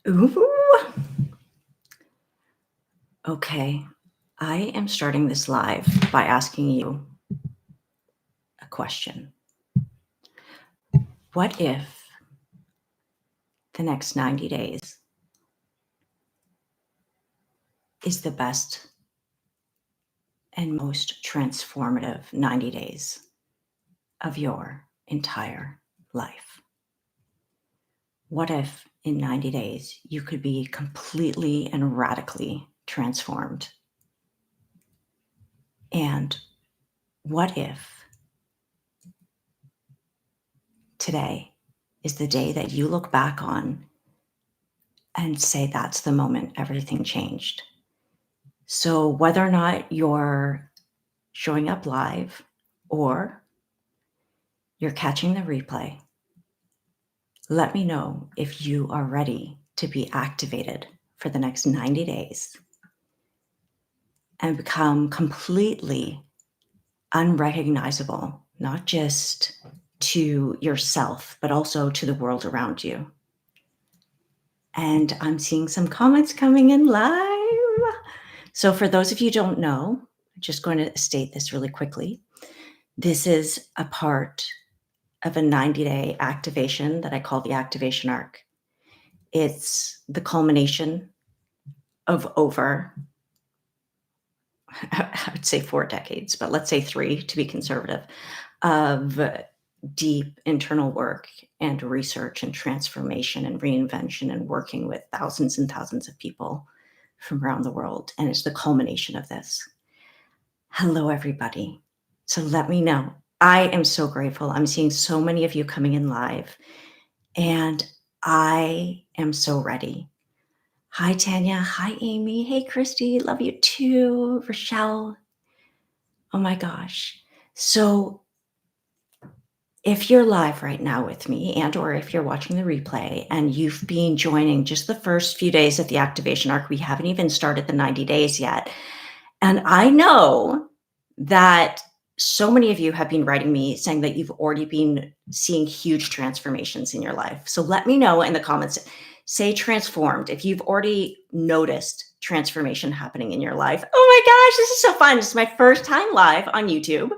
Ooh. Okay. I am starting this live by asking you a question. What if the next 90 days is the best and most transformative 90 days of your entire life? What if in 90 days you could be completely and radically transformed? And what if today is the day that you look back on and say that's the moment everything changed? So, whether or not you're showing up live or you're catching the replay, let me know if you are ready to be activated for the next 90 days and become completely unrecognizable, not just to yourself, but also to the world around you. And I'm seeing some comments coming in live. So for those of you who don't know, I'm just going to state this really quickly. This is a part of a 90-day activation that I call the Activation Arc. It's the culmination of over, I would say 4 decades, but let's say 3 to be conservative, of deep internal work and research and transformation and reinvention and working with thousands and thousands of people from around the world. And it's the culmination of this. Hello, everybody. So let me know. I am so grateful. I'm seeing so many of you coming in live, and I am so ready. Hi, Tanya. Hi, Amy. Hey, Christy. Love you too. Rochelle. Oh my gosh. So if you're live right now with me, and or if you're watching the replay and you've been joining just the first few days of the Activation Arc, we haven't even started the 90 days yet. And I know that so many of you have been writing me saying that you've already been seeing huge transformations in your life. So let me know in the comments, say transformed, if you've already noticed transformation happening in your life. Oh my gosh, this is so fun. This is my first time live on YouTube,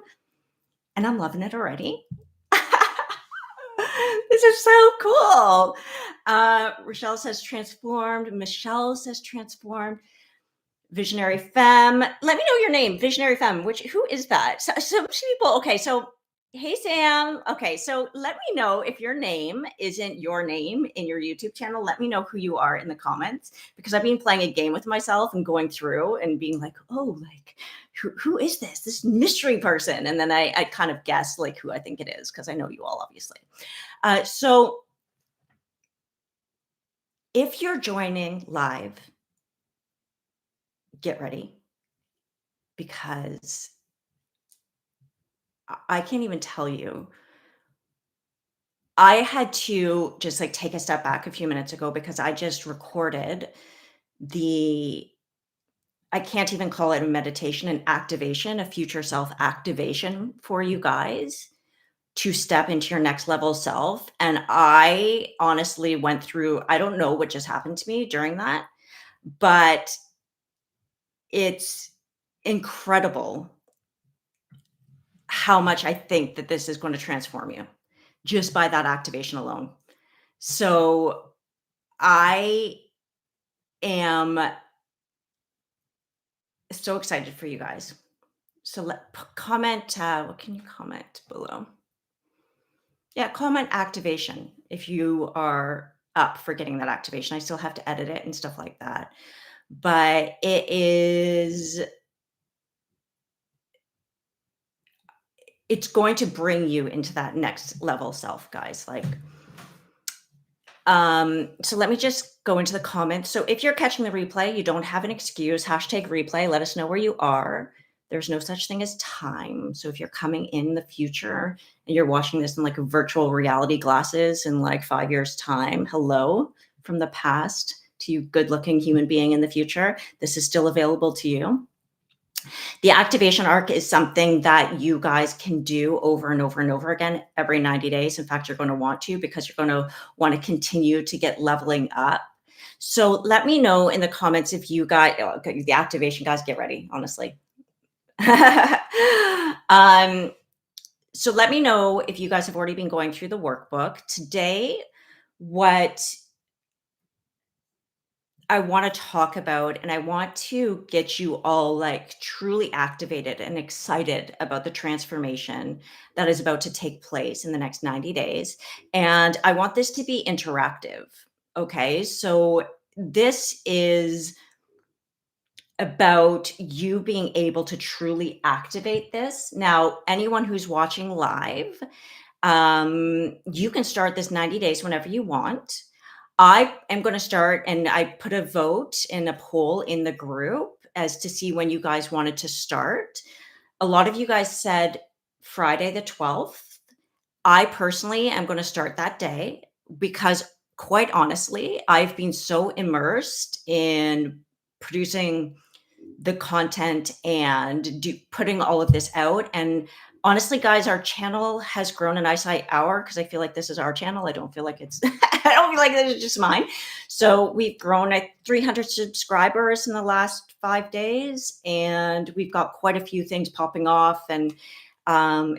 and I'm loving it already. This is so cool. Rochelle says transformed. Michelle says transformed. Visionary Femme. Let me know your name, Visionary Femme. Who is that? So people. Okay, so hey Sam. Okay, so let me know if your name isn't your name in your YouTube channel. Let me know who you are in the comments, because I've been playing a game with myself and going through and being like, oh, like who is this mystery person? And then I kind of guess like who I think it is, because I know you all obviously. So if you're joining live, get ready, because I can't even tell you. I had to just like take a step back a few minutes ago, because I just recorded I can't even call it a meditation, an activation, a future self activation for you guys to step into your next level self. And I honestly went through, I don't know what just happened to me during that, but it's incredible how much I think that this is going to transform you just by that activation alone. So I am so excited for you guys. So comment, what can you comment below? Yeah, comment activation if you are up for getting that activation. I still have to edit it and stuff like that. But it's going to bring you into that next level self, guys. Like, so let me just go into the comments. So if you're catching the replay, you don't have an excuse. #replay. Let us know where you are. There's no such thing as time. So if you're coming in the future and you're watching this in like virtual reality glasses in like 5 years time, hello from the past to you good looking human being in the future. This is still available to you. The activation arc is something that you guys can do over and over and over again every 90 days. In fact, you're going to want to, because you're going to want to continue to get leveling up. So let me know in the comments if you got okay, the activation, guys. Get ready, honestly. um, so let me know if you guys have already been going through the workbook today. What I want to talk about, and I want to get you all like truly activated and excited about the transformation that is about to take place in the next 90 days. And I want this to be interactive. Okay. So this is about you being able to truly activate this. Now, anyone who's watching live, you can start this 90 days whenever you want. I am going to start, and I put a vote in a poll in the group as to see when you guys wanted to start. A lot of you guys said Friday the 12th. I personally am going to start that day because, quite honestly, I've been so immersed in producing the content and putting all of this out. And honestly, guys, our channel has grown, and I say our because I feel like this is our channel. I don't feel like it's I don't feel like this is just mine. So we've grown at 300 subscribers in the last 5 days, and we've got quite a few things popping off, and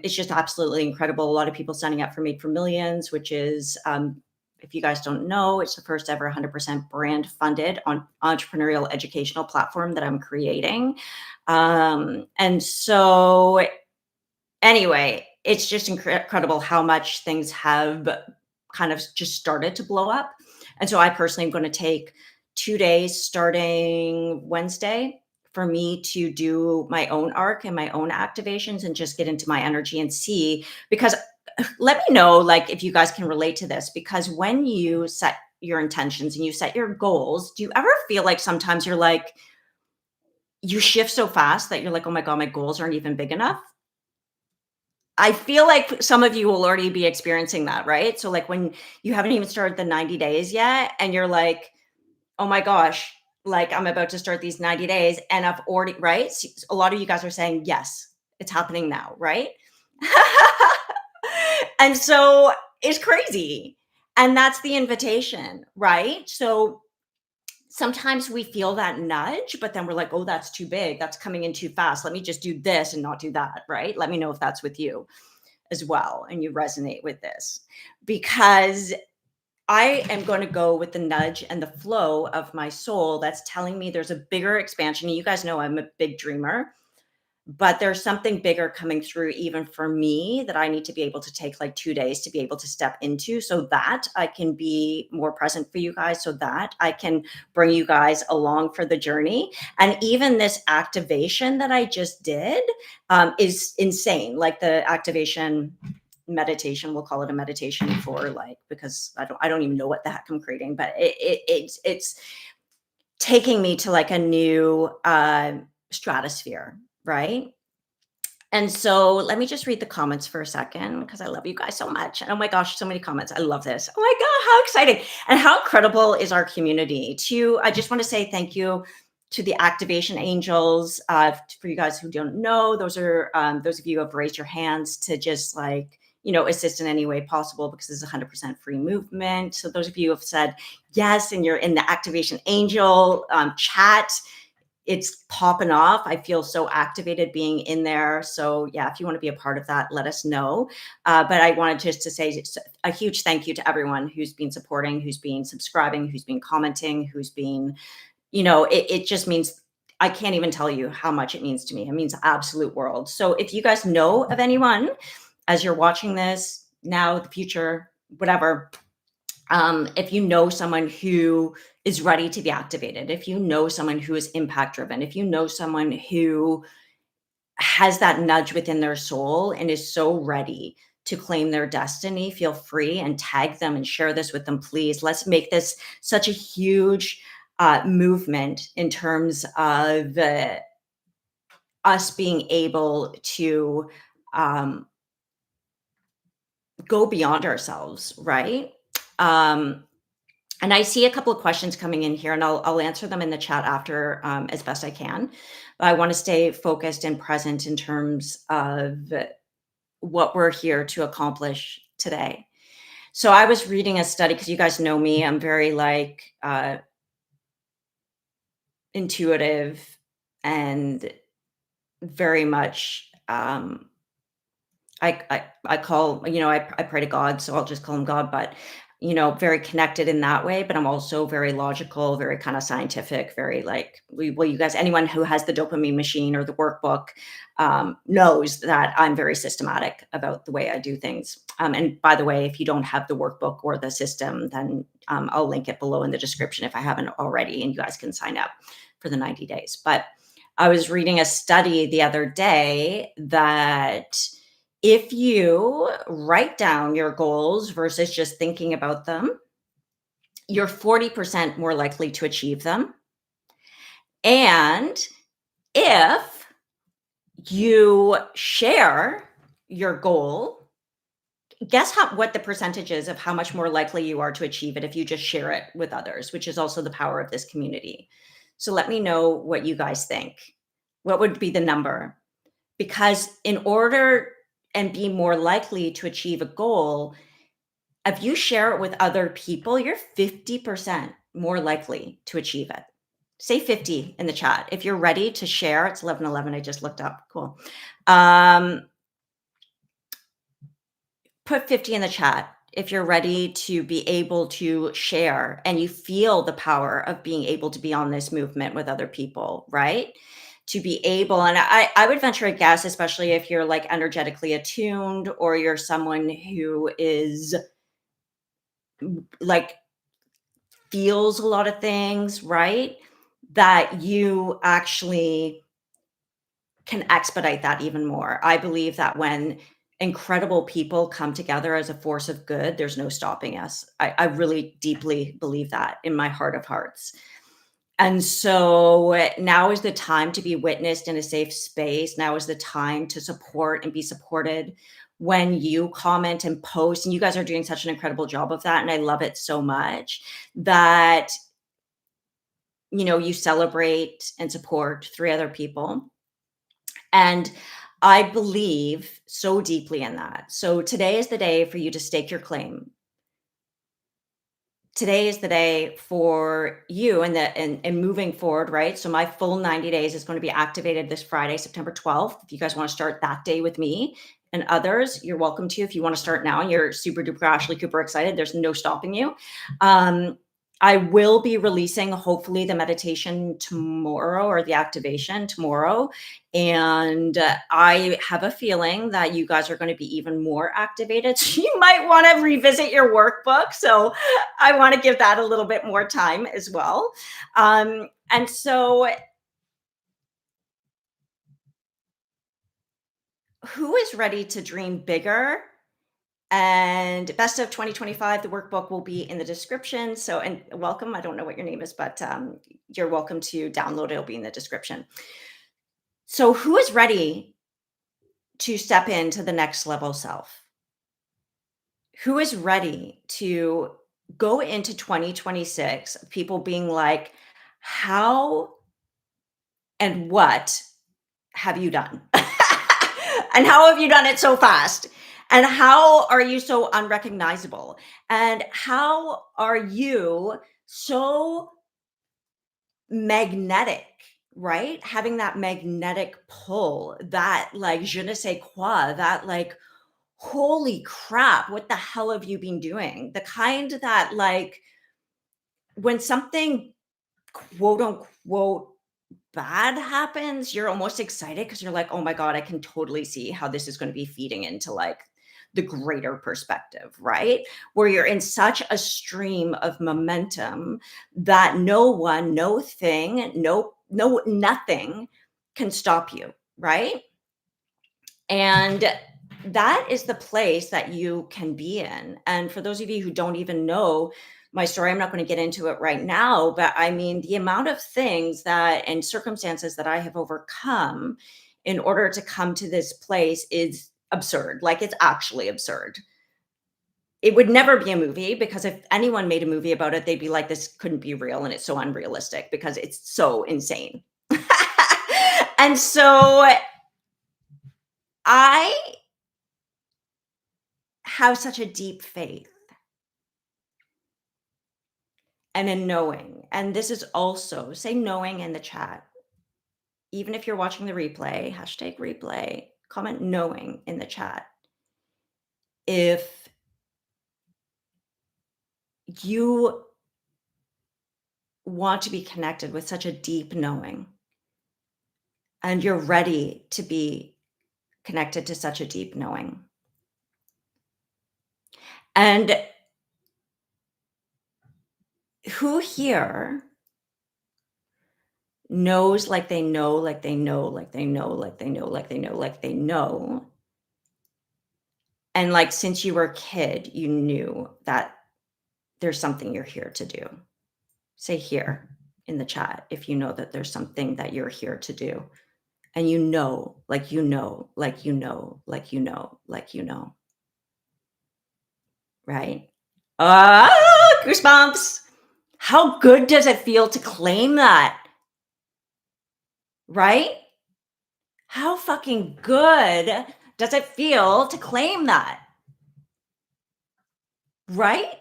it's just absolutely incredible. A lot of people signing up for Made for Millions, which is if you guys don't know, it's the first ever 100% brand funded on entrepreneurial educational platform that I'm creating. And so, anyway, it's just incredible how much things have kind of just started to blow up. And so, I personally am going to take 2 days starting Wednesday for me to do my own arc and my own activations and just get into my energy and see because let me know like if you guys can relate to this because when you set your intentions and you set your goals, do you ever feel like sometimes you're like you shift so fast that you're like, oh my god, my goals aren't even big enough? I feel like some of you will already be experiencing that, right? So like when you haven't even started the 90 days yet and you're like, oh my gosh, like I'm about to start these 90 days and I've already, right? A lot of you guys are saying, yes, it's happening now, right? And so it's crazy. And that's the invitation, right? So sometimes we feel that nudge, but then we're like, oh, that's too big. That's coming in too fast. Let me just do this and not do that, right? Let me know if that's with you as well and you resonate with this because I am going to go with the nudge and the flow of my soul that's telling me there's a bigger expansion. You guys know I'm a big dreamer, but there's something bigger coming through even for me that I need to be able to take like 2 days to be able to step into so that I can be more present for you guys, so that I can bring you guys along for the journey. And even this activation that I just did is insane. Like the activation meditation, we'll call it a meditation for like because I don't even know what the heck I'm creating, but it's taking me to like a new stratosphere, right? And so let me just read the comments for a second because I love you guys so much. And oh my gosh, so many comments. I love this. Oh my God, how exciting. And how incredible is our community? I just want to say thank you to the Activation Angels. For you guys who don't know, those are those of you who have raised your hands to just like, assist in any way possible because this is 100% free movement. So those of you who have said yes, and you're in the Activation Angel chat, it's popping off. I feel so activated being in there. So yeah, if you want to be a part of that, let us know. But I wanted just to say a huge thank you to everyone who's been supporting, who's been subscribing, who's been commenting, who's been, it just means I can't even tell you how much it means to me. It means absolute world. So if you guys know of anyone as you're watching this now, the future, whatever, if you know someone who is ready to be activated, if you know someone who is impact driven, if you know someone who has that nudge within their soul and is so ready to claim their destiny, feel free and tag them and share this with them, please. Let's make this such a huge movement in terms of us being able to um, go beyond ourselves, right? Um, And I see a couple of questions coming in here, and I'll answer them in the chat after as best I can. But I want to stay focused and present in terms of what we're here to accomplish today. So I was reading a study because you guys know me. I'm very like intuitive, and very much, I call, I pray to God, so I'll just call him God, but, very connected in that way, but I'm also very logical, very kind of scientific, very like, you guys, anyone who has the dopamine machine or the workbook, knows that I'm very systematic about the way I do things. And by the way, if you don't have the workbook or the system, then I'll link it below in the description if I haven't already, and you guys can sign up for the 90 days. But I was reading a study the other day that if you write down your goals versus just thinking about them, you're 40% more likely to achieve them. And if you share your goal, guess what the percentage is of how much more likely you are to achieve it if you just share it with others, which is also the power of this community. So let me know what you guys think. What would be the number? Because in order and be more likely to achieve a goal, if you share it with other people, you're 50% more likely to achieve it. Say 50 in the chat. If you're ready to share, it's 11:11. I just looked up. Cool. Um, put 50 in the chat if you're ready to be able to share and you feel the power of being able to be on this movement with other people, right? To be able, and I would venture a guess, especially if you're like energetically attuned or you're someone who is like feels a lot of things, right? That you actually can expedite that even more. I believe that when incredible people come together as a force of good, there's no stopping us. I really deeply believe that in my heart of hearts. And so now is the time to be witnessed in a safe space. Now is the time to support and be supported when you comment and post. And you guys are doing such an incredible job of that. And I love it so much that, you celebrate and support three other people. And I believe so deeply in that. So today is the day for you to stake your claim. Today is the day for you and moving forward, right? So my full 90 days is going to be activated this Friday, September 12th. If you guys want to start that day with me and others, you're welcome to. If you want to start now and you're super duper Ashley Cooper excited, there's no stopping you. I will be releasing hopefully the meditation tomorrow or the activation tomorrow. And I have a feeling that you guys are going to be even more activated. So you might want to revisit your workbook. So I want to give that a little bit more time as well. And so, who is ready to dream bigger? And best of 2025, the workbook will be in the description. So, and welcome. I don't know what your name is, but you're welcome to download it. It'll be in the description. So, who is ready to step into the next level self? Who is ready to go into 2026? People being like, how and what have you done? And how have you done it so fast? And how are you so unrecognizable? And how are you so magnetic, right? Having that magnetic pull, that like je ne sais quoi, that like, holy crap, what the hell have you been doing? The kind that like when something quote unquote bad happens, you're almost excited because you're like, oh my God, I can totally see how this is going to be feeding into like the greater perspective, right? Where you're in such a stream of momentum that no one, no thing, nothing can stop you, right? And that is the place that you can be in. And for those of you who don't even know my story, I'm not going to get into it right now, but I mean, the amount of things that and circumstances that I have overcome in order to come to this place is absurd. Like, it's actually absurd. It would never be a movie because if anyone made a movie about it, they'd be like, this couldn't be real. And it's so unrealistic because it's so insane. And so I have such a deep faith and a knowing and this is also, say knowing in the chat, even if you're watching the replay, hashtag replay, comment knowing in the chat. If you want to be connected with such a deep knowing and you're ready to be connected to such a deep knowing. And who here knows like they know, like they know, like they know, like they know, like they know, like they know. And like since you were a kid, you knew that there's something you're here to do. Say here in the chat if you know that there's something that you're here to do. And you know, like you know, like you know, like you know, like you know. Right? Ah, goosebumps. How good does it feel to claim that? Right? How fucking good does it feel to claim that? Right?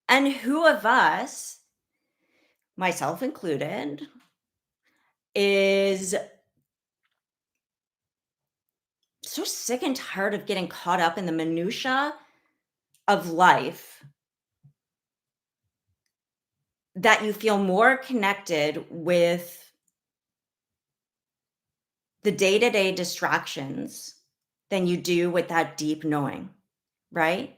And who of us, myself included, is so sick and tired of getting caught up in the minutia of life that you feel more connected with the day-to-day distractions than you do with that deep knowing, right?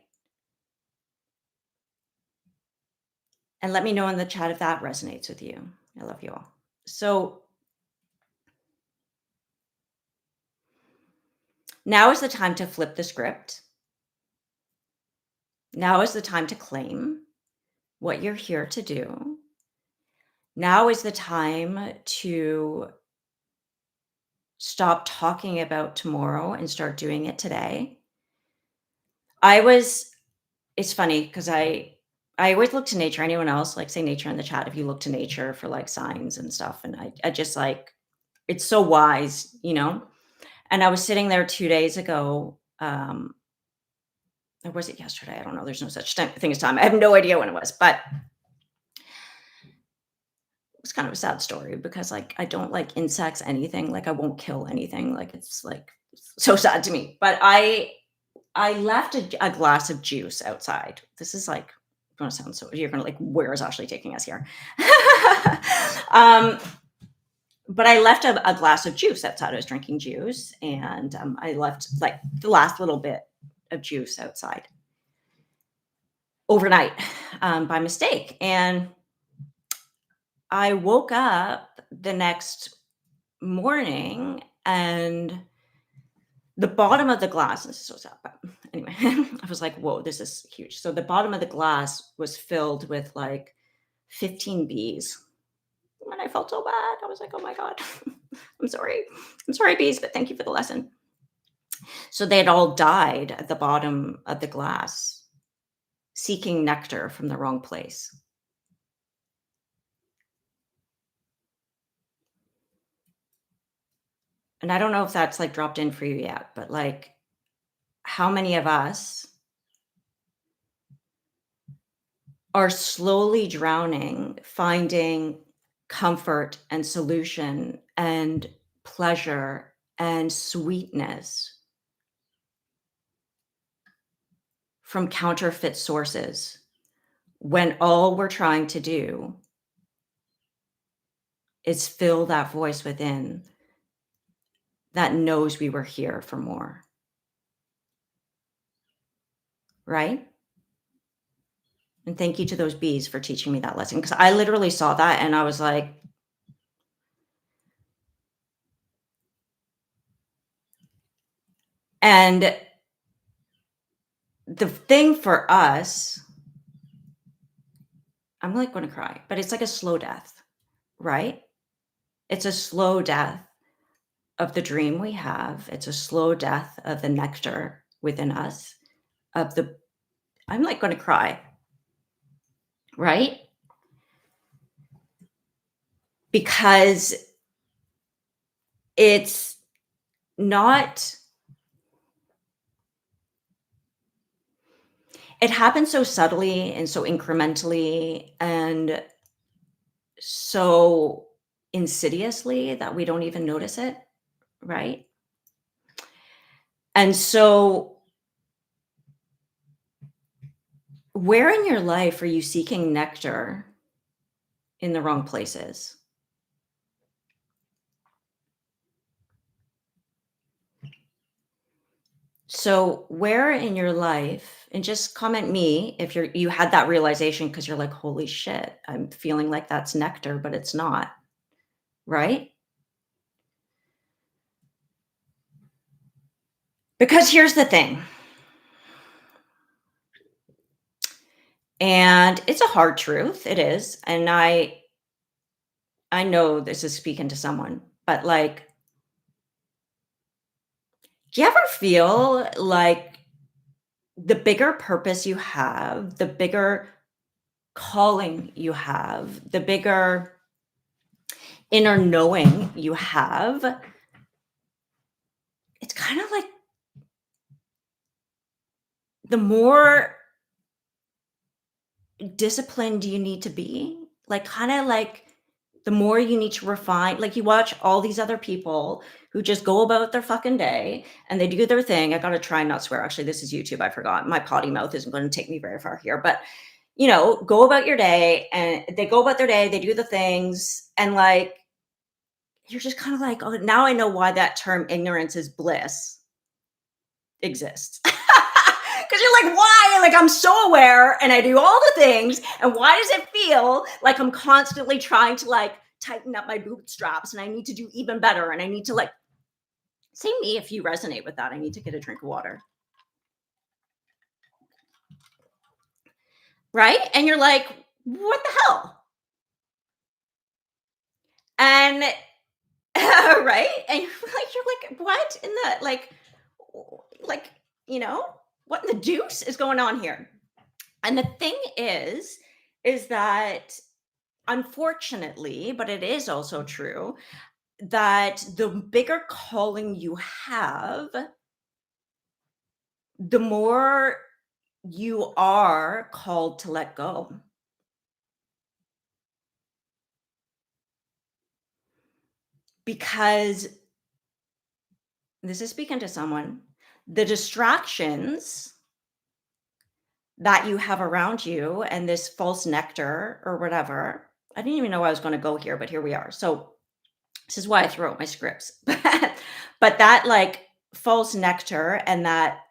And let me know in the chat if that resonates with you. I love you all. So now is the time to flip the script. Now is the time to claim what you're here to do. Now is the time to stop talking about tomorrow and start doing it today. It's funny because I always look to nature. Anyone else like say nature in the chat if you look to nature for like signs and stuff. And I just like it's so wise, you know? And I was sitting there 2 days ago. Or was it yesterday? I don't know. There's no such thing as time. I have no idea when it was, but it was kind of a sad story because like I don't like insects, anything. Like I won't kill anything. Like it's like so sad to me. But I left a glass of juice outside. This is like gonna sound so you're gonna like, where is Ashley taking us here? um, but I left a glass of juice outside. I was drinking juice, and I left like the last little bit of juice outside overnight by mistake. And I woke up the next morning and the bottom of the glass, this is so sad, but anyway, I was like, whoa, this is huge. So the bottom of the glass was filled with like 15 bees. And I felt so bad. I was like, oh my God, I'm sorry. I'm sorry, bees, but thank you for the lesson. So they had all died at the bottom of the glass, seeking nectar from the wrong place. And I don't know if that's like dropped in for you yet, but like, how many of us are slowly drowning, finding comfort and solution and pleasure and sweetness from counterfeit sources when all we're trying to do is fill that voice within that knows we were here for more, right? And thank you to those bees for teaching me that lesson because I literally saw that and I was like, and the thing for us, I'm like going to cry, but it's like a slow death, right? It's a slow death of the dream we have. It's a slow death of the nectar within us, of the, I'm like going to cry, right? Because it's not, It happens so subtly and so incrementally and so insidiously that we don't even notice it, right? And so, where in your life are you seeking nectar in the wrong places? So, where in your life, and just comment me if you had that realization because you're like, holy shit, I'm feeling like that's nectar, but it's not, right? Because here's the thing, and it's a hard truth, it is. And I know this is speaking to someone, but like, do you ever feel like the bigger purpose you have, the bigger calling you have, the bigger inner knowing you have, it's kind of like the more disciplined you need to be, like, kinda like the more you need to refine, like, you watch all these other people who just go about their fucking day and they do their thing. I gotta try and not swear. Actually, this is YouTube, I forgot. My potty mouth isn't gonna take me very far here, but, go about your day, and they go about their day, they do the things, and, like, you're just kinda like, "Oh, now I know why that term ignorance is bliss exists." Because you're like, why? Like, I'm so aware and I do all the things. And why does it feel like I'm constantly trying to like tighten up my bootstraps and I need to do even better? And I need to like, say me if you resonate with that. I need to get a drink of water. Right. And you're like, what the hell? And right. And you're like, what in the like, you know, what in the deuce is going on here? And the thing is that unfortunately, but it is also true that the bigger calling you have, the more you are called to let go. Because this is speaking to someone, the distractions that you have around you and this false nectar or whatever. I didn't even know I was going to go here, but here we are. So this is why I throw out my scripts. But that like false nectar and that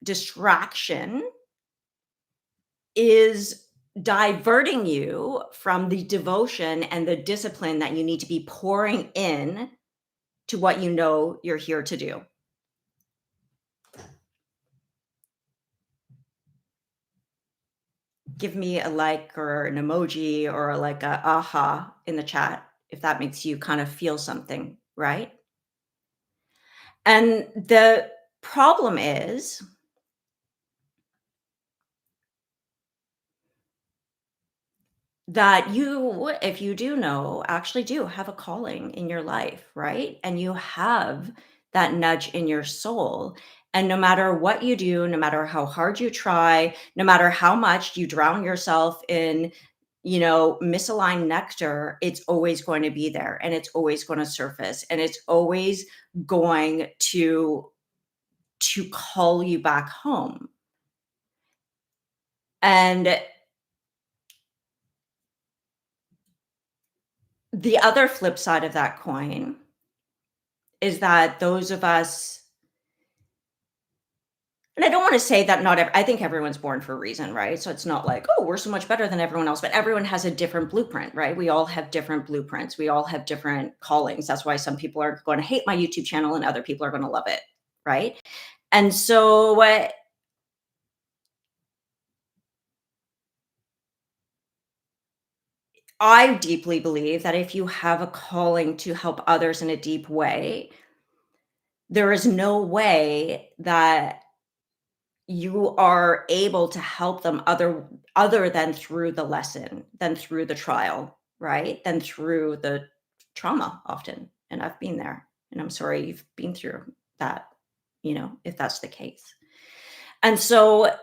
distraction is diverting you from the devotion and the discipline that you need to be pouring in to what you know you're here to do. Give me a like or an emoji or like a aha in the chat if that makes you kind of feel something, right? And the problem is that you, if you do know, actually do have a calling in your life, right? And you have that nudge in your soul. And no matter what you do, no matter how hard you try, no matter how much you drown yourself in, misaligned nectar, it's always going to be there and it's always going to surface and it's always going to call you back home. And the other flip side of that coin is that those of us, and I don't wanna say that not I think everyone's born for a reason, right? So it's not like, "Oh, we're so much better than everyone else," but everyone has a different blueprint, right? We all have different blueprints. We all have different callings. That's why some people are gonna hate my YouTube channel and other people are gonna love it, right? And so, I deeply believe that if you have a calling to help others in a deep way, there is no way that you are able to help them other than through the lesson, than through the trial, right? Than through the trauma often, and I've been there, and I'm sorry you've been through that, if that's the case. And so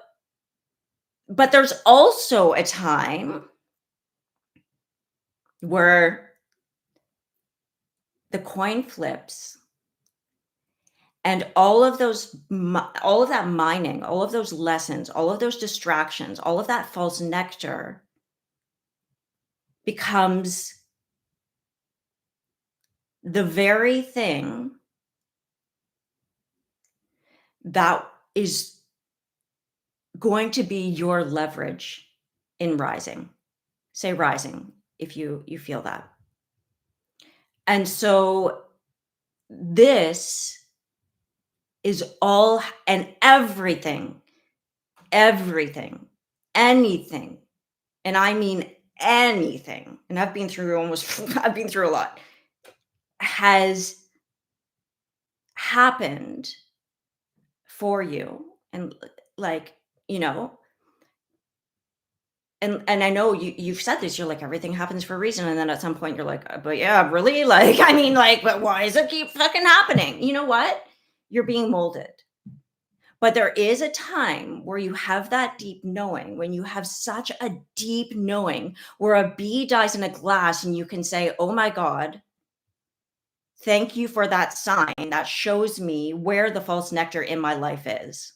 But there's also a time where the coin flips and all of that mining, all of those lessons, all of those distractions, all of that false nectar becomes the very thing that is going to be your leverage in rising. Say rising if you feel that. And so this is all and everything, anything, and I mean anything, and I've been through almost I've been through a lot, has happened for you and like, you know, and I know you've said this, you're like, "Everything happens for a reason," and then at some point you're like, but yeah, really? Like, I mean, like, but why does it keep fucking happening?" You know what? You're being molded. But there is a time where you have that deep knowing, when you have such a deep knowing where a bee dies in a glass and you can say, "Oh my god, thank you for that sign that shows me where the false nectar in my life is."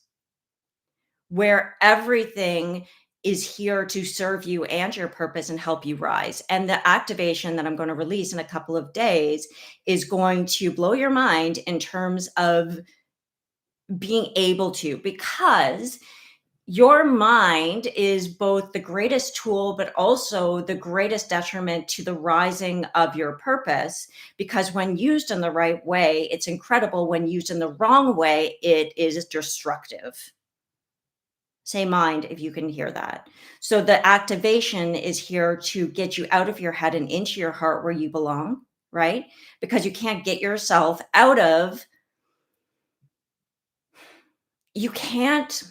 Where everything is here to serve you and your purpose and help you rise. And the activation that I'm going to release in a couple of days is going to blow your mind in terms of being able to, because your mind is both the greatest tool, but also the greatest detriment to the rising of your purpose. Because when used in the right way, it's incredible. When used in the wrong way, it is destructive. Say mind if you can hear that. So the activation is here to get you out of your head and into your heart where you belong, right? Because you can't get yourself out of, you can't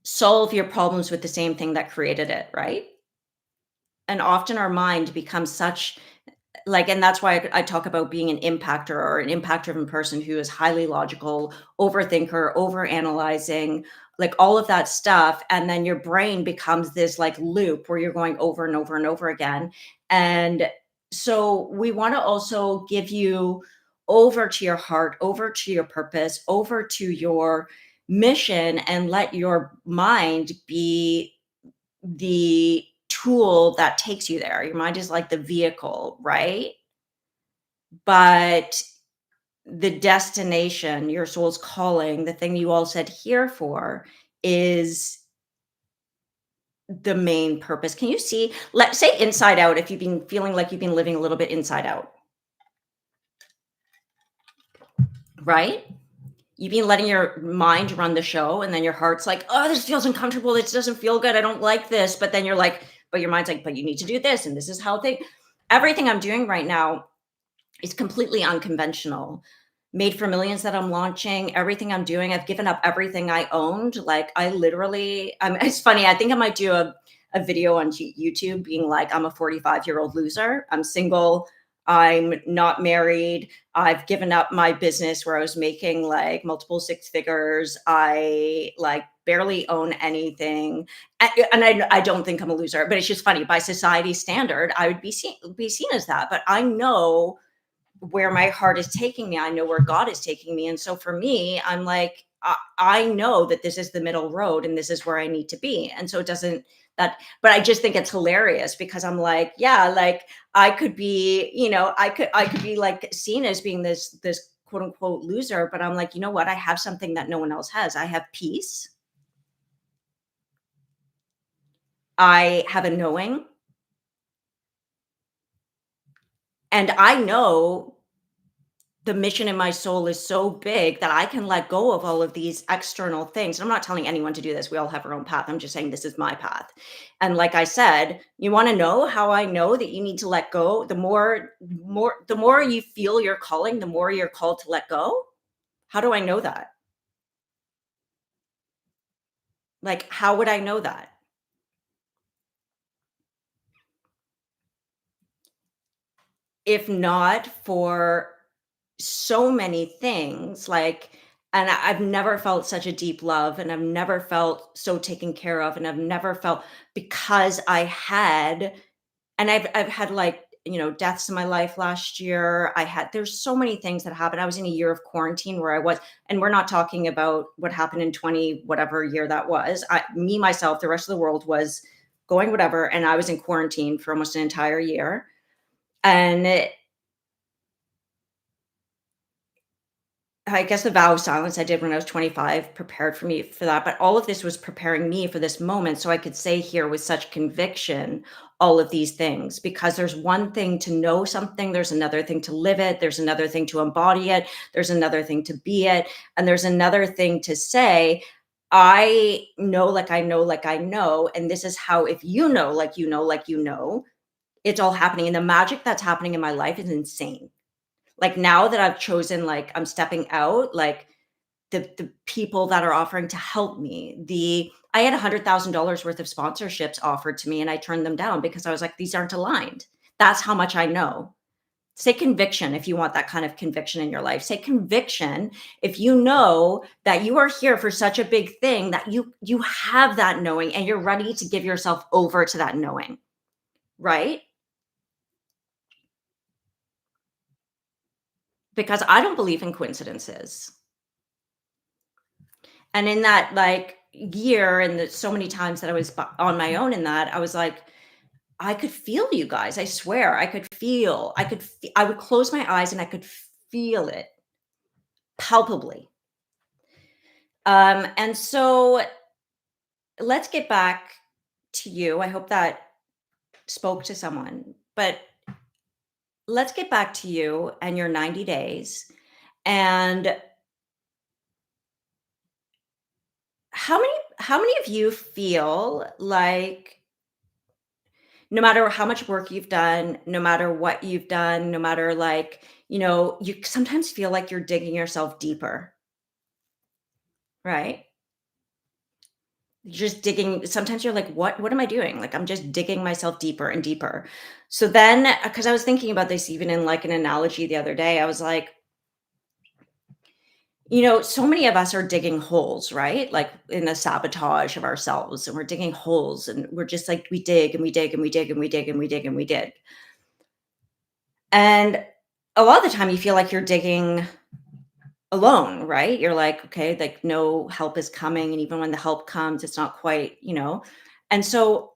solve your problems with the same thing that created it, right? And often our mind becomes such like, and that's why I talk about being an impactor or an impact driven person who is highly logical, overthinker, over analyzing, like all of that stuff. And then your brain becomes this like loop where you're going over and over and over again. And so we want to also give you over to your heart, over to your purpose, over to your mission, and let your mind be the tool that takes you there. Your mind is like the vehicle, right? But the destination, your soul's calling, the thing you all said here for is the main purpose. Can you see? Let's say inside out if you've been feeling like you've been living a little bit inside out, right? You've been letting your mind run the show, and then your heart's like, "Oh, this feels uncomfortable. This doesn't feel good. I don't like this." But then you're like, but your mind's like, "But you need to do this, and this is how they." Everything I'm doing right now is completely unconventional. Made for Millions that I'm launching, everything I'm doing, I've given up everything I owned. Like I literally, it's funny. I think I might do a video on YouTube being like, I'm a 45-year-old loser. I'm single. I'm not married. I've given up my business where I was making like multiple six figures. I like barely own anything. And I don't think I'm a loser, but it's just funny. By society standard, I would be seen as that. But I know where my heart is taking me. I know where God is taking me. And so for me, I'm like, I know that this is the middle road and this is where I need to be. And so it doesn't that, but I just think it's hilarious because I'm like, yeah, like I could be, I could be like seen as being this quote unquote loser, but I'm like, you know what? I have something that no one else has. I have peace. I have a knowing. And I know the mission in my soul is so big that I can let go of all of these external things. I'm not telling anyone to do this. We all have our own path. I'm just saying this is my path. And like I said, you want to know how I know that you need to let go? The more you feel your calling, the more you're called to let go. How do I know that? Like how would I know that? If not for so many things like And I've never felt such a deep love, and I've never felt so taken care of, and I've never felt because I had and I've had, like, deaths in my life last year. There's so many things that happened. I was in a year of quarantine where I was and we're not talking about what happened in 20 whatever year that was. Myself, the rest of the world was going whatever, and I was in quarantine for almost an entire year. And I guess the vow of silence I did when I was 25 prepared for me for that, but all of this was preparing me for this moment so I could say here with such conviction all of these things, because there's one thing to know something, there's another thing to live it, there's another thing to embody it, there's another thing to be it, and there's another thing to say, I know like I know like I know, and this is how if you know like you know like you know, it's all happening, and the magic that's happening in my life is insane. Like, now that I've chosen, like, I'm stepping out, like, the people that are offering to help me, I had $100,000 worth of sponsorships offered to me, and I turned them down because I was like, "These aren't aligned." That's how much I know. Say conviction if you want that kind of conviction in your life. Say conviction if you know that you are here for such a big thing that you have that knowing and you're ready to give yourself over to that knowing, right? Because I don't believe in coincidences. And in that, like, year and the so many times that I was on my own in that, I was like, I could feel you guys. I swear I would close my eyes and I could feel it palpably. And so let's get back to you. I hope that spoke to someone, but let's get back to you and your 90 days. And how many of you feel like no matter how much work you've done, no matter what you've done, no matter like, you sometimes feel like you're digging yourself deeper, right? You're just digging. Sometimes you're like, what am I doing? Like, I'm just digging myself deeper and deeper. So then, because I was thinking about this even in like an analogy the other day, I was like, so many of us are digging holes, right? Like in the sabotage of ourselves, and we're digging holes, and we're just like, we dig and we dig and we dig and we dig and we dig and we dig. And a lot of the time you feel like you're digging alone, right? You're like, okay, like no help is coming. And even when the help comes, it's not quite. And so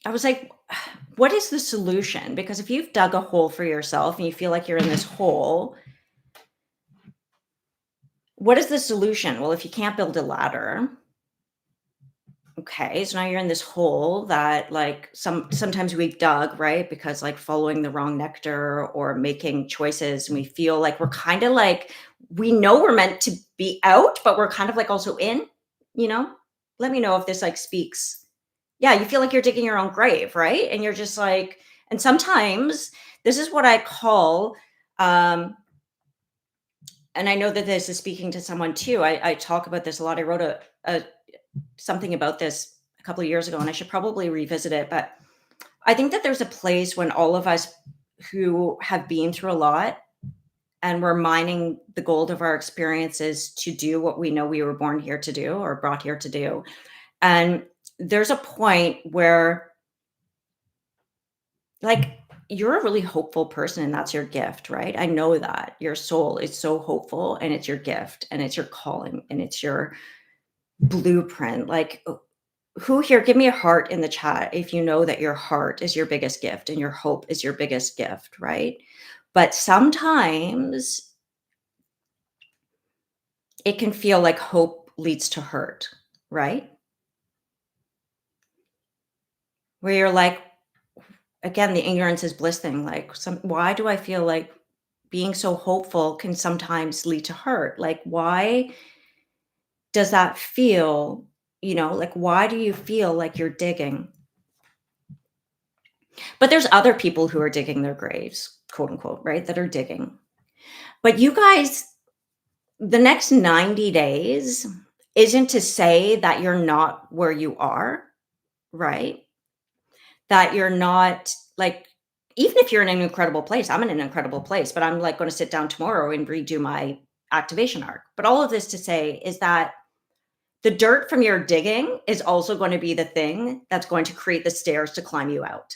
I was like, what is the solution? Because if you've dug a hole for yourself and you feel like you're in this hole, what is the solution? Well, if you can't build a ladder, okay, so now you're in this hole that like sometimes we've dug, right? Because like following the wrong nectar or making choices, and we feel like we're kind of like we know we're meant to be out, but we're kind of like also in, you know? Let me know if this like speaks. Yeah, you feel like you're digging your own grave, right? And you're just like, and sometimes this is what I call um and I know that this is speaking to someone too. I talk about this a lot. I wrote a something about this a couple of years ago, and I should probably revisit it. But I think that there's a place when all of us who have been through a lot and we're mining the gold of our experiences to do what we know we were born here to do or brought here to do. And there's a point where, like, you're a really hopeful person and that's your gift, right? I know that your soul is so hopeful and it's your gift and it's your calling and it's your blueprint. Like, who here, give me a heart in the chat if you know that your heart is your biggest gift and your hope is your biggest gift, right? But sometimes it can feel like hope leads to hurt, right? Where you're like, again, the ignorance is bliss thing. Like, why do I feel like being so hopeful can sometimes lead to hurt? Like, why does that feel, like, why do you feel like you're digging? But there's other people who are digging their graves, quote unquote, right? That are digging. But you guys, the next 90 days isn't to say that you're not where you are, right? That you're not like, even if you're in an incredible place, I'm in an incredible place, but I'm like going to sit down tomorrow and redo my activation arc. But all of this to say is that the dirt from your digging is also going to be the thing that's going to create the stairs to climb you out.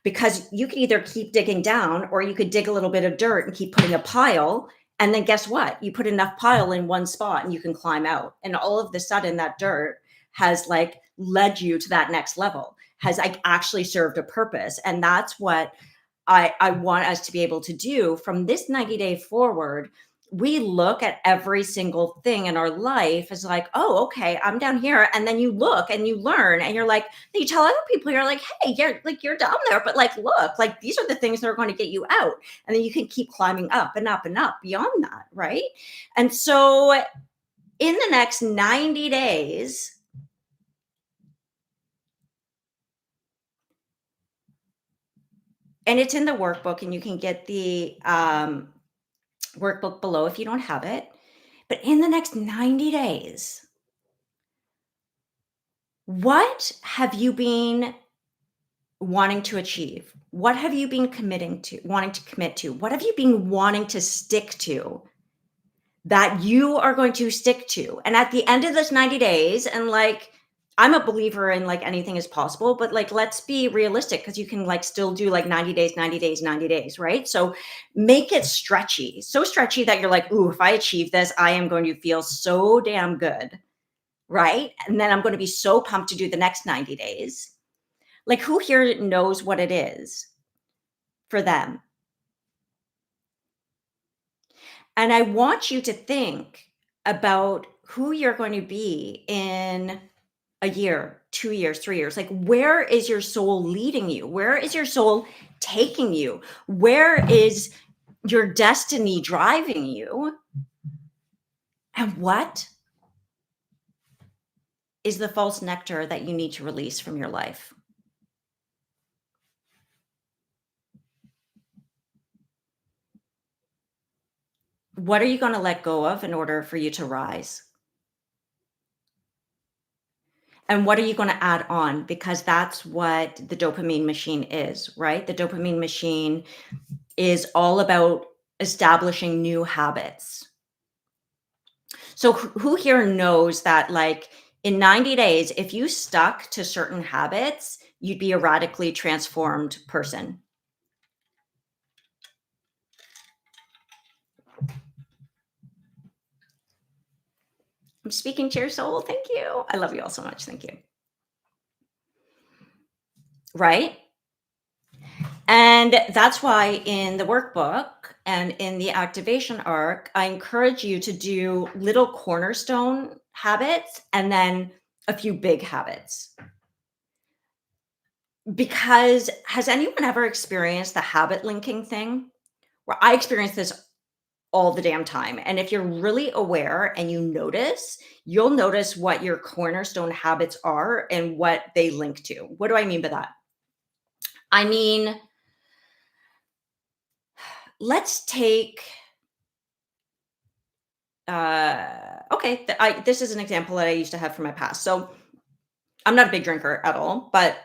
Because you could either keep digging down or you could dig a little bit of dirt and keep putting a pile. And then guess what? You put enough pile in one spot and you can climb out. And all of the sudden, that dirt has like led you to that next level, has like actually served a purpose. And that's what I want us to be able to do from this 90-day forward. We look at every single thing in our life as like, oh, okay, I'm down here. And then you look and you learn and you're like, you tell other people, you're like, hey, you're down there, but like, look, like these are the things that are going to get you out. And then you can keep climbing up and up and up beyond that. Right. And so in the next 90 days, and it's in the workbook, and you can get the workbook below if you don't have it. But in the next 90 days, what have you been wanting to achieve? What have you been committing to, wanting to commit to? What have you been wanting to stick to that you are going to stick to? And at the end of this 90 days, and like, I'm a believer in like anything is possible, but like, let's be realistic because you can like still do like 90 days, 90 days, 90 days, right? So make it stretchy, so stretchy that you're like, ooh, if I achieve this, I am going to feel so damn good, right? And then I'm going to be so pumped to do the next 90 days. Like, who here knows what it is for them? And I want you to think about who you're going to be in a year, 2 years, 3 years. Like, where is your soul leading you? Where is your soul taking you? Where is your destiny driving you? And what is the false nectar that you need to release from your life? What are you going to let go of in order for you to rise? And what are you going to add on? Because that's what the dopamine machine is, right? The dopamine machine is all about establishing new habits. So, who here knows that, like, in 90 days, if you stuck to certain habits, you'd be a radically transformed person? I'm speaking to your soul. Thank you. I love you all so much. Thank you. Right? And that's why in the workbook and in the activation arc, I encourage you to do little cornerstone habits and then a few big habits. Because has anyone ever experienced the habit linking thing? Where I experience this all the damn time. And if you're really aware and you notice, you'll notice what your cornerstone habits are and what they link to. What do I mean by that? I mean, let's take okay, this is an example that I used to have from my past. So I'm not a big drinker at all, but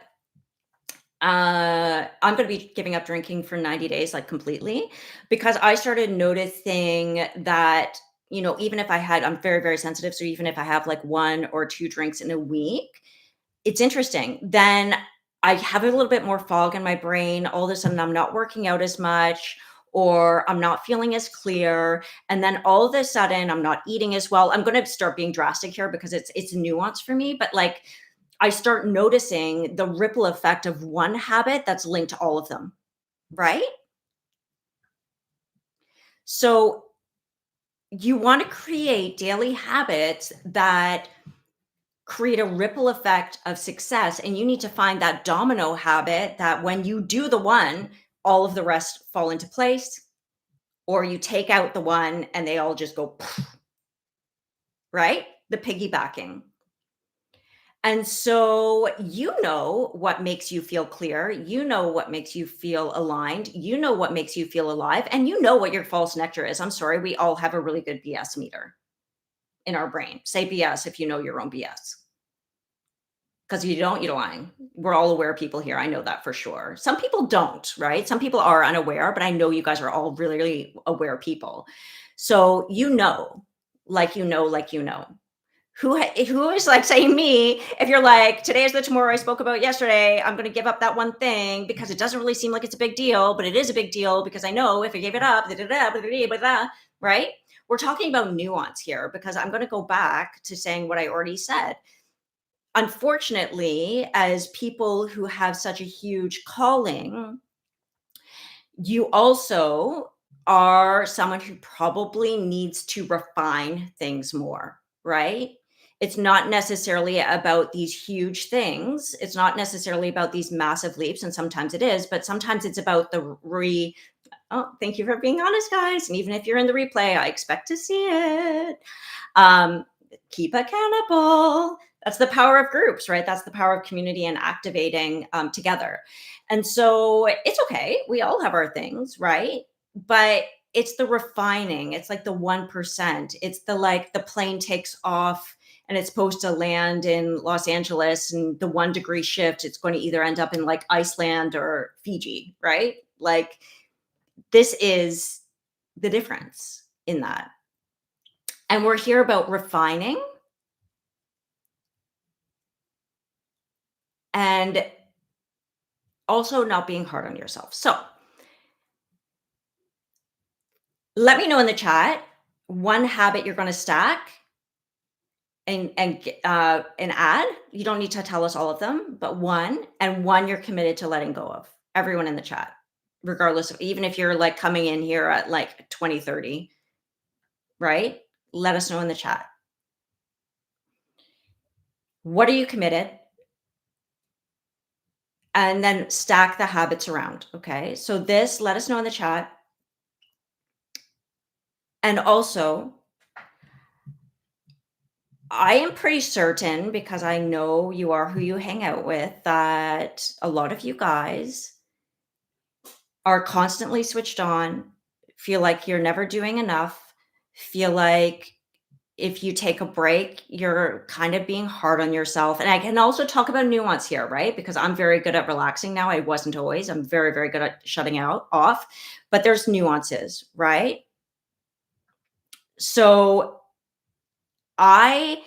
I'm going to be giving up drinking for 90 days, like completely, because I started noticing that, even if I'm very, very sensitive. So even if I have like one or two drinks in a week, it's interesting. Then I have a little bit more fog in my brain. All of a sudden, I'm not working out as much, or I'm not feeling as clear. And then all of a sudden, I'm not eating as well. I'm going to start being drastic here because it's nuanced for me. But like, I start noticing the ripple effect of one habit that's linked to all of them, right? So you want to create daily habits that create a ripple effect of success. And you need to find that domino habit that when you do the one, all of the rest fall into place, or you take out the one and they all just go, right? The piggybacking. And so you know what makes you feel clear, you know what makes you feel aligned, you know what makes you feel alive, and you know what your false nectar is. I'm sorry, we all have a really good BS meter in our brain. Say BS if you know your own BS. Because you don't, you're lying. We're all aware people here. I know that for sure. Some people don't, right? Some people are unaware, but I know you guys are all really, really aware people. So like you know. Who is like saying me, if you're like, today is the tomorrow I spoke about yesterday, I'm gonna give up that one thing because it doesn't really seem like it's a big deal, but it is a big deal because I know if I gave it up, da, da, da, da, da, da, da, right? We're talking about nuance here because I'm gonna go back to saying what I already said. Unfortunately, as people who have such a huge calling, you also are someone who probably needs to refine things more, right? It's not necessarily about these huge things. It's not necessarily about these massive leaps, and sometimes it is, but sometimes it's about the oh, thank you for being honest, guys. And even if you're in the replay, I expect to see it. Um, Keep accountable. That's the power of groups, right? That's the power of community and activating together. And so it's okay. We all have our things, right? But it's the refining. It's like the 1%. It's the like the plane takes off and it's supposed to land in Los Angeles and the 1 degree shift, it's going to either end up in like Iceland or Fiji, right? Like this is the difference in that. And we're here about refining and also not being hard on yourself. So let me know in the chat one habit you're going to stack and add. You don't need to tell us all of them, but one you're committed to letting go of. Everyone in the chat, regardless of even if you're like coming in here at like 2030, right? Let us know in the chat. What are you committed? And then stack the habits around. Okay. So this, let us know in the chat. And also, I am pretty certain because I know you are who you hang out with that a lot of you guys are constantly switched on, feel like you're never doing enough, feel like if you take a break, you're kind of being hard on yourself. And I can also talk about nuance here, right? Because I'm very good at relaxing now. I wasn't always. I'm very, very good at shutting out off, but there's nuances, right? So I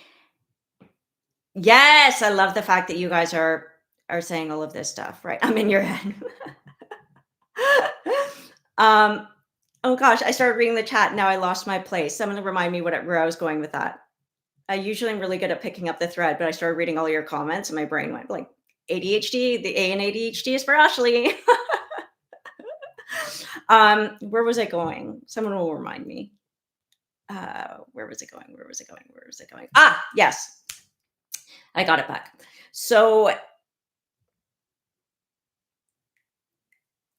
yes, I love the fact that you guys are saying all of this stuff, right? I'm in your head. um oh gosh, I started reading the chat. Now I lost my place. Someone remind me where I was going with that. I usually am really good at picking up the thread, but I started reading all your comments and my brain went like ADHD, the A in ADHD is for Ashley. Where was I going? Someone will remind me. Where was it going? Where was it going? Where was it going? Ah, yes. I got it back. So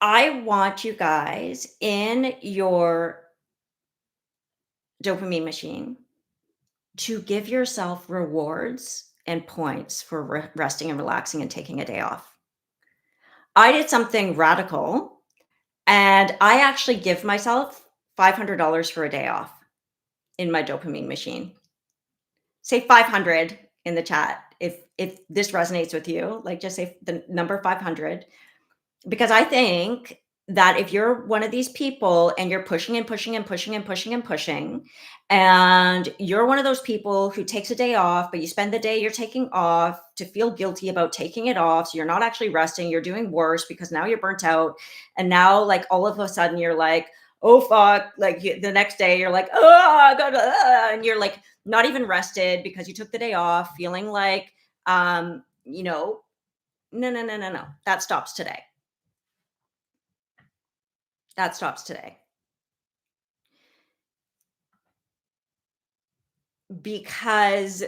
I want you guys in your dopamine machine to give yourself rewards and points for resting and relaxing and taking a day off. I did something radical and I actually give myself $500 for a day off in my dopamine machine. Say 500 in the chat if this resonates with you, like just say the number 500. Because I think that if you're one of these people and you're pushing and pushing and pushing and pushing and pushing, and you're one of those people who takes a day off, but you spend the day you're taking off to feel guilty about taking it off. So you're not actually resting, you're doing worse because now you're burnt out. And now, like, all of a sudden, you're like, oh, fuck. Like, the next day, you're like, oh, I gotta, and you're like, not even rested because you took the day off, feeling like, you know, no, no, no, no, no. That stops today. That stops today. Because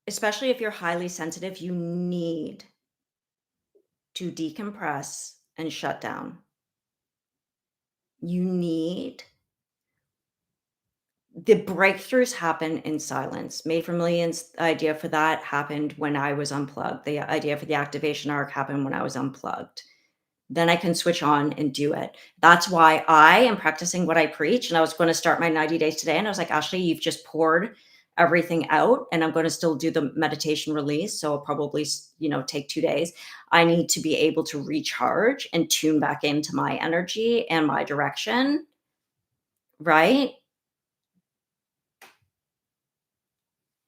especially if you're highly sensitive, you need to decompress and shut down. You need the breakthroughs happen in silence. Made for Millions, the idea for that happened when I was unplugged. The idea for the activation arc happened when I was unplugged. Then I can switch on and do it. That's why I am practicing what I preach. And I was going to start my 90 days today. And I was like, Ashley, you've just poured everything out, and I'm going to still do the meditation release. So I'll probably, take 2 days. I need to be able to recharge and tune back into my energy and my direction, right?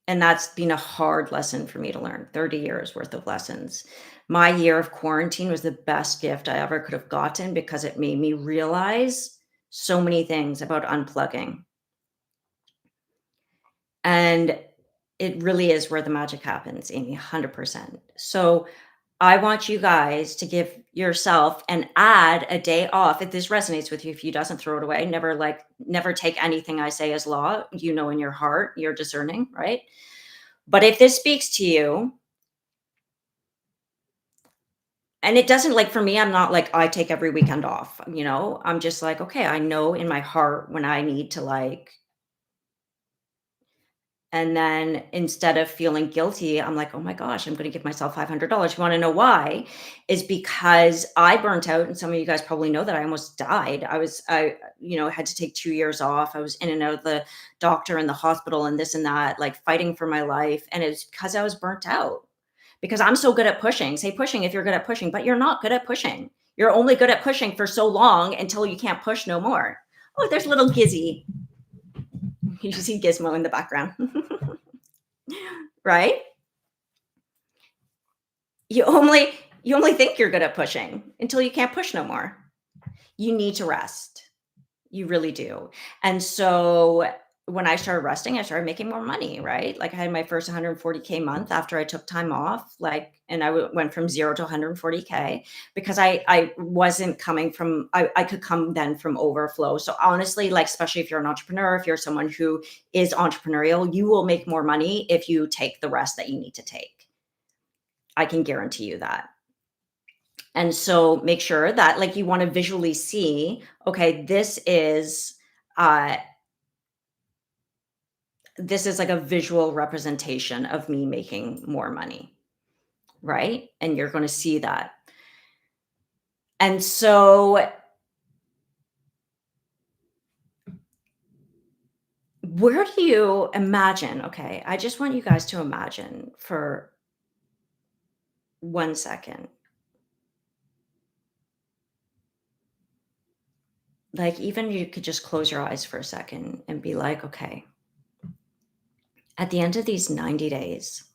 And that's been a hard lesson for me to learn, 30 years worth of lessons. My year of quarantine was the best gift I ever could have gotten because it made me realize so many things about unplugging. And it really is where the magic happens, Amy, 100%. So I want you guys to give yourself and add a day off. If this resonates with you, if you doesn't, throw it away. Never take anything I say as law. In your heart, you're discerning, right? But if this speaks to you, and it doesn't, like, for me, I'm not like, I take every weekend off, I'm just like, okay, I know in my heart when I need to, like, and then instead of feeling guilty, I'm like, oh my gosh, I'm going to give myself $500. You want to know why? Is because I burnt out. And some of you guys probably know that I almost died. Had to take 2 years off. I was in and out of the doctor and the hospital and this and that, like fighting for my life. And it's because I was burnt out. Because I'm so good at pushing. Say pushing if you're good at pushing, but you're not good at pushing. You're only good at pushing for so long until you can't push no more. Oh, there's little Gizzy. You see Gizmo in the background. Right? You only you only think you're good at pushing until you can't push no more. You need to rest. You really do. And so when I started resting, I started making more money, right? Like I had my first 140K month after I took time off, like, and went from 0 to 140K because I wasn't coming from, I could come then from overflow. So honestly, like, especially if you're an entrepreneur, if you're someone who is entrepreneurial, you will make more money if you take the rest that you need to take. I can guarantee you that. And so make sure that, like, you want to visually see, okay, uh this is like a visual representation of me making more money, right? And you're going to see that. And so where do you imagine, okay, I just want you guys to imagine for 1 second, like, even you could just close your eyes for a second and be like, okay, at the end of these 90 days,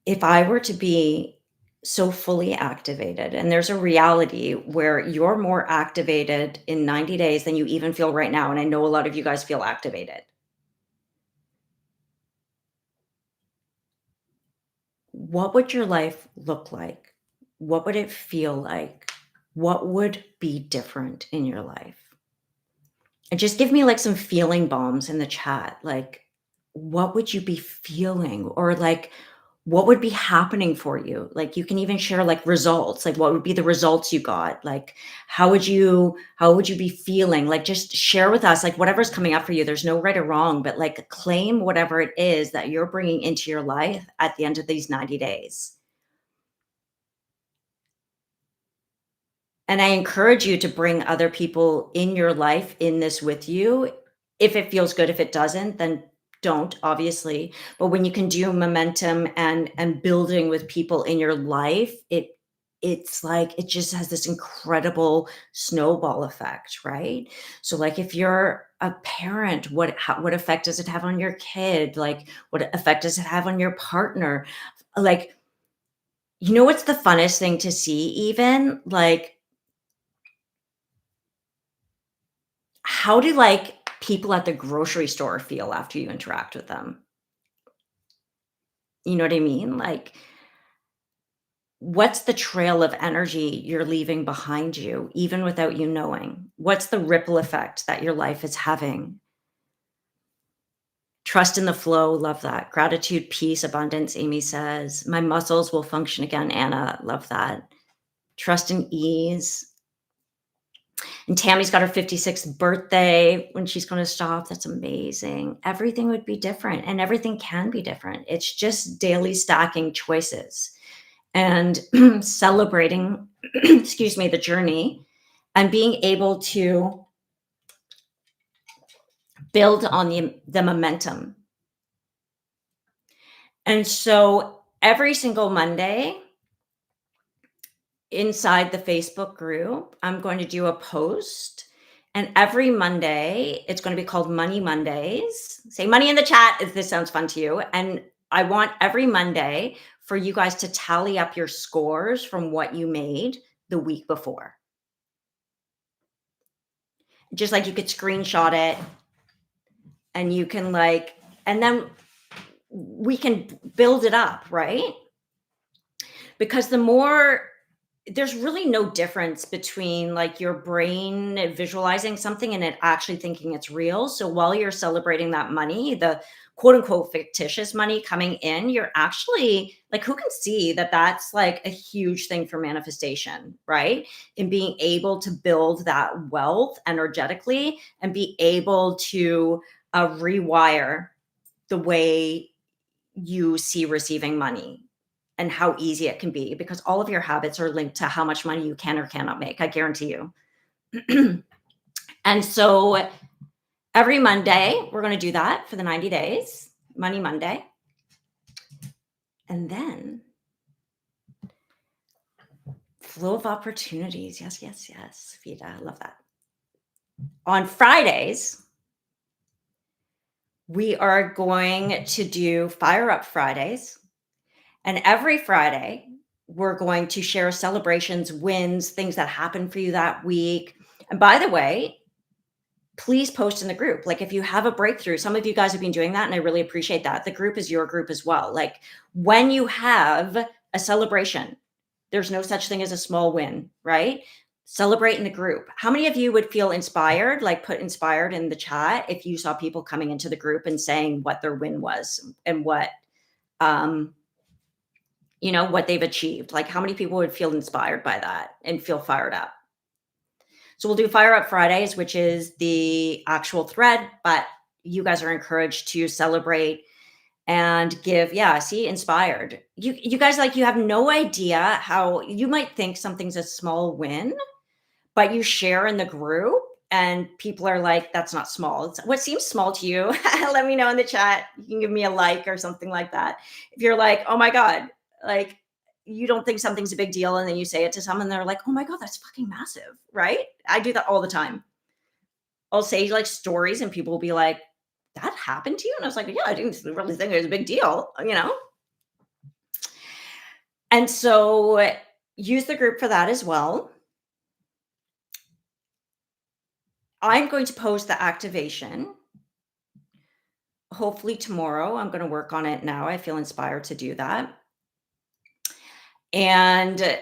if I were to be so fully activated, and there's a reality where you're more activated in 90 days than you even feel right now. And I know a lot of you guys feel activated. What would your life look like? What would it feel like? What would be different in your life? And just give me like some feeling bombs in the chat. Like, what would you be feeling? Or like, what would be happening for you? Like, you can even share like results. Like, what would be the results you got? Like, how would you be feeling? Like, just share with us like whatever's coming up for you. There's no right or wrong, but like claim whatever it is that you're bringing into your life at the end of these 90 days. And I encourage you to bring other people in your life in this with you. If it feels good, if it doesn't, then don't, obviously. But when you can do momentum and building with people in your life, it's like it just has this incredible snowball effect, right? So like if you're a parent, what effect does it have on your kid? Like what effect does it have on your partner? Like, what's the funnest thing to see even? Like, how do, like, people at the grocery store feel after you interact with them? You know what I mean? Like, what's the trail of energy you're leaving behind you, even without you knowing? What's the ripple effect that your life is having? Trust in the flow, love that. Gratitude, peace, abundance, Amy says. My muscles will function again, Anna, love that. Trust and ease. And Tammy's got her 56th birthday when she's going to stop. That's amazing. Everything would be different and everything can be different. It's just daily stacking choices and celebrating, excuse me, the journey and being able to build on the momentum. And so every single Monday inside the Facebook group, I'm going to do a post. And every Monday, it's going to be called Money Mondays. Say money in the chat if this sounds fun to you. And I want every Monday for you guys to tally up your scores from what you made the week before. Just like you could screenshot it and you can and then we can build it up, right? Because there's really no difference between like your brain visualizing something and it actually thinking it's real. So while you're celebrating that money, the quote unquote fictitious money coming in, you're actually like, who can see that that's like a huge thing for manifestation, right? In being able to build that wealth energetically and be able to rewire the way you see receiving money and how easy it can be, because all of your habits are linked to how much money you can or cannot make. I guarantee you. And so every Monday, we're going to do that for the 90 days, Money Monday. And then flow of opportunities. Yes, yes, yes. Vida, I love that. On Fridays, we are going to do Fire Up Fridays. And every Friday, we're going to share celebrations, wins, things that happened for you that week. And by the way, please post in the group. Like if you have a breakthrough, some of you guys have been doing that and I really appreciate that. The group is your group as well. Like when you have a celebration, there's no such thing as a small win, right? Celebrate in the group. How many of you would feel inspired, like put inspired in the chat if you saw people coming into the group and saying what their win was and what what they've achieved? Like how many people would feel inspired by that and feel fired up? So we'll do Fire Up Fridays, which is the actual thread, but you guys are encouraged to celebrate and give, inspired. You guys, like, you have no idea how you might think something's a small win, but you share in the group and people are like, that's not small. It's what seems small to you. Let me know in the chat. You can give me a like or something like that. If you're like, oh my God, like you don't think something's a big deal. And then you say it to someone, they're like, oh my God, that's fucking massive. Right. I do that all the time. I'll say like stories and people will be like, that happened to you? And I was like, yeah, I didn't really think it was a big deal. And so use the group for that as well. I'm going to post the activation hopefully tomorrow. I'm going to work on it now. I feel inspired to do that. And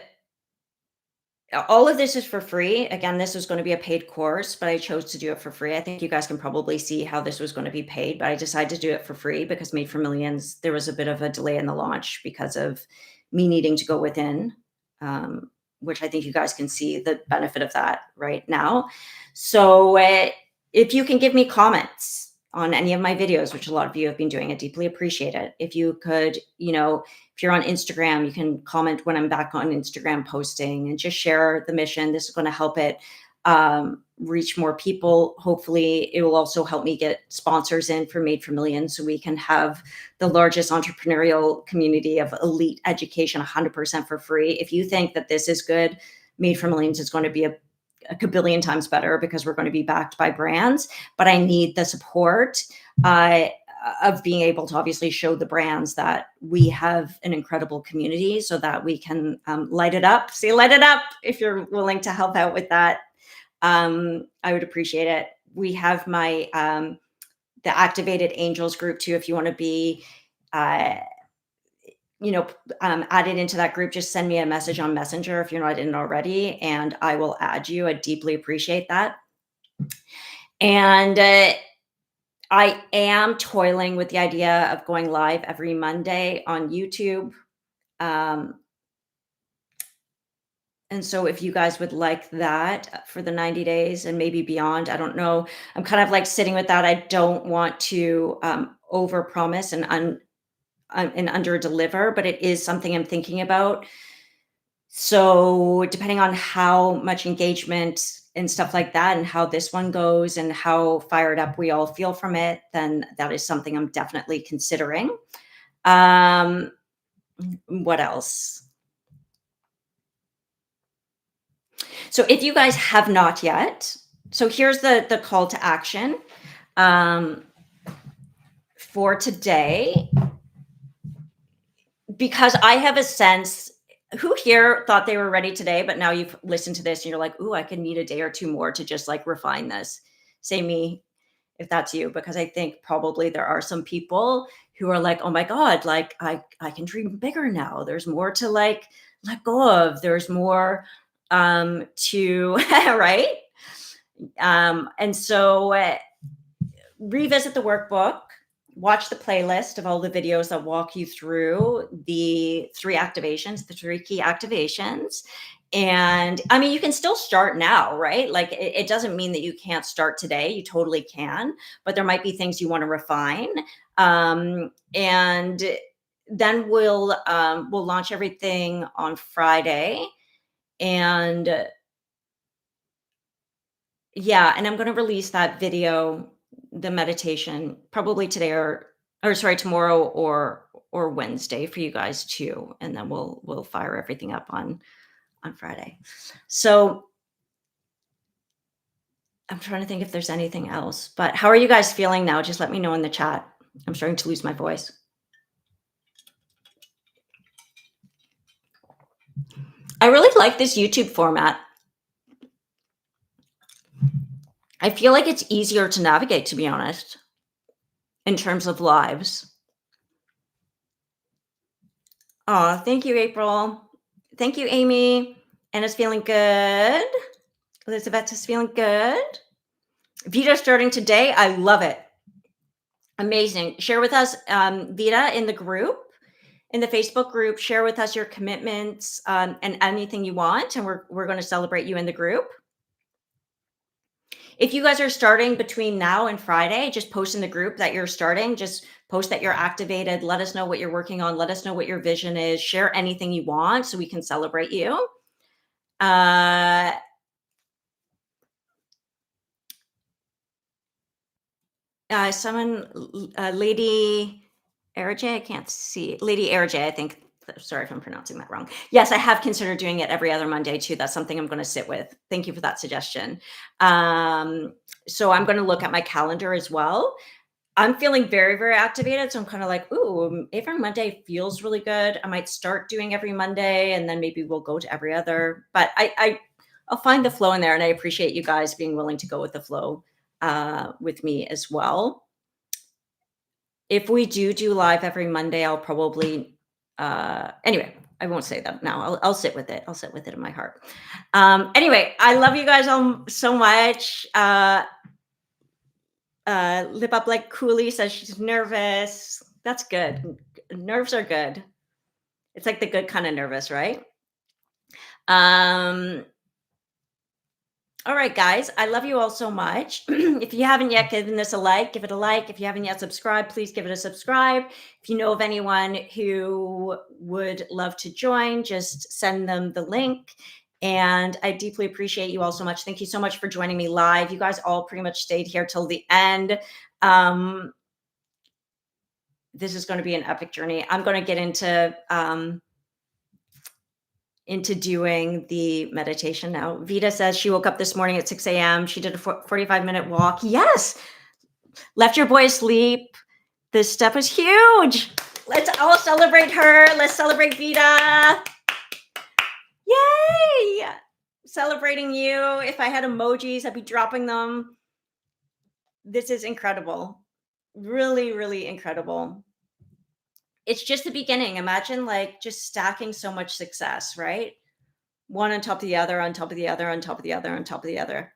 all of this is for free. Again, this was going to be a paid course, but I chose to do it for free. I think you guys can probably see how this was going to be paid, but I decided to do it for free because Made for Millions, there was a bit of a delay in the launch because of me needing to go within, which I think you guys can see the benefit of that right now. So if you can give me comments on any of my videos, which a lot of you have been doing, I deeply appreciate it. If you could, if you're on Instagram, you can comment when I'm back on Instagram posting and just share the mission. This is going to help it reach more people. Hopefully it will also help me get sponsors in for Made for Millions so we can have the largest entrepreneurial community of elite education 100% for free. If you think that this is good, Made for Millions is going to be a kabillion times better because we're going to be backed by brands. But I need the support of being able to obviously show the brands that we have an incredible community so that we can light it up. See, light it up if you're willing to help out with that. I would appreciate it. We have my the Activated Angels group too. If you want to be added into that group, just send me a message on Messenger if you're not in already, and I will add you. I deeply appreciate that. And I am toiling with the idea of going live every Monday on YouTube. And so if you guys would like that for the 90 days and maybe beyond, I don't know. I'm kind of like sitting with that. I don't want to overpromise and under deliver, but it is something I'm thinking about. So depending on how much engagement and stuff like that, and how this one goes and how fired up we all feel from it, then that is something I'm definitely considering. Um, what else? So if you guys have not yet, so here's the call to action um, for today, because I have a sense. Who here thought they were ready today, but now you've listened to this and you're like, "Ooh, I could need a day or two more to just like refine this." Say me if that's you, because I think probably there are some people who are like, "Oh my god, like I can dream bigger now. There's more to like let go of. There's more to right." And so revisit the workbook, watch the playlist of all the videos that walk you through the three key activations. And I mean, you can still start now, right? Like it doesn't mean that you can't start today. You totally can, but there might be things you want to refine. And then we'll launch everything on Friday. And yeah, and I'm gonna release that video, the meditation, probably today or sorry, tomorrow or Wednesday for you guys too, and then we'll fire everything up on Friday. So I'm trying to think if there's anything else, but how are you guys feeling now? Just let me know in the chat. I'm starting to lose my voice. I really like this YouTube format. I feel like it's easier to navigate, to be honest, in terms of lives. Oh, thank you, April. Thank you, Amy. Anna's feeling good. Elizabeth is feeling good. Vita starting today. I love it. Amazing. Share with us, Vita, in the group, in the Facebook group. Share with us your commitments and anything you want, and we're going to celebrate you in the group. If you guys are starting between now and Friday, just post in the group that you're starting. Just post that you're activated. Let us know what you're working on. Let us know what your vision is. Share anything you want so we can celebrate you. Someone, Lady Erj, I can't see. Lady Erj, I think. Sorry if I'm pronouncing that wrong. Yes, I have considered doing it every other Monday too. That's something I'm going to sit with. Thank you for that suggestion. So I'm going to look at my calendar as well. I'm feeling very, very activated. So I'm kind of like, ooh, every Monday feels really good. I might start doing every Monday and then maybe we'll go to every other. But I'll find the flow in there. And I appreciate you guys being willing to go with the flow with me as well. If we do live every Monday, I'll probably anyway, I won't say that now. I'll sit with it. I'll sit with it in my heart. Anyway, I love you guys all so much. Lip Up Like Cooley says she's nervous. That's good. Nerves are good. It's like the good kind of nervous, right? All right, guys, I love you all so much. If you haven't yet given this a like, give it a like. If you haven't yet subscribed, please give it a subscribe. If you know of anyone who would love to join, just send them the link. And I deeply appreciate you all so much. Thank you so much for joining me live. You guys all pretty much stayed here till the end. This is going to be an epic journey. I'm going to get into doing the meditation now. Vita says she woke up this morning at 6 a.m. She did a 45-minute walk. Yes. Left your boy asleep. This step is huge. Let's all celebrate her. Let's celebrate Vita. Yay. Celebrating you. If I had emojis, I'd be dropping them. This is incredible. Really, really incredible. It's just the beginning. Imagine like just stacking so much success, right? One on top of the other, on top of the other, on top of the other, on top of the other.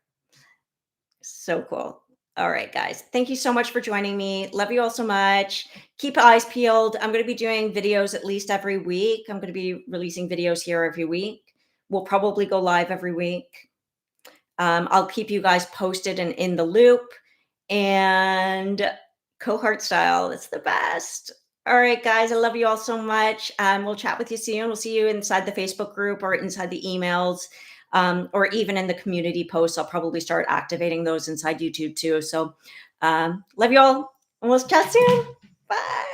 So cool. All right, guys. Thank you so much for joining me. Love you all so much. Keep eyes peeled. I'm going to be doing videos at least every week. I'm going to be releasing videos here every week. We'll probably go live every week. I'll keep you guys posted and in the loop. And cohort style, it's the best. All right, guys, I love you all so much. We'll chat with you soon. We'll see you inside the Facebook group or inside the emails. or even in the community posts. I'll probably start activating those inside YouTube too. So love you all, and we'll chat soon. Bye.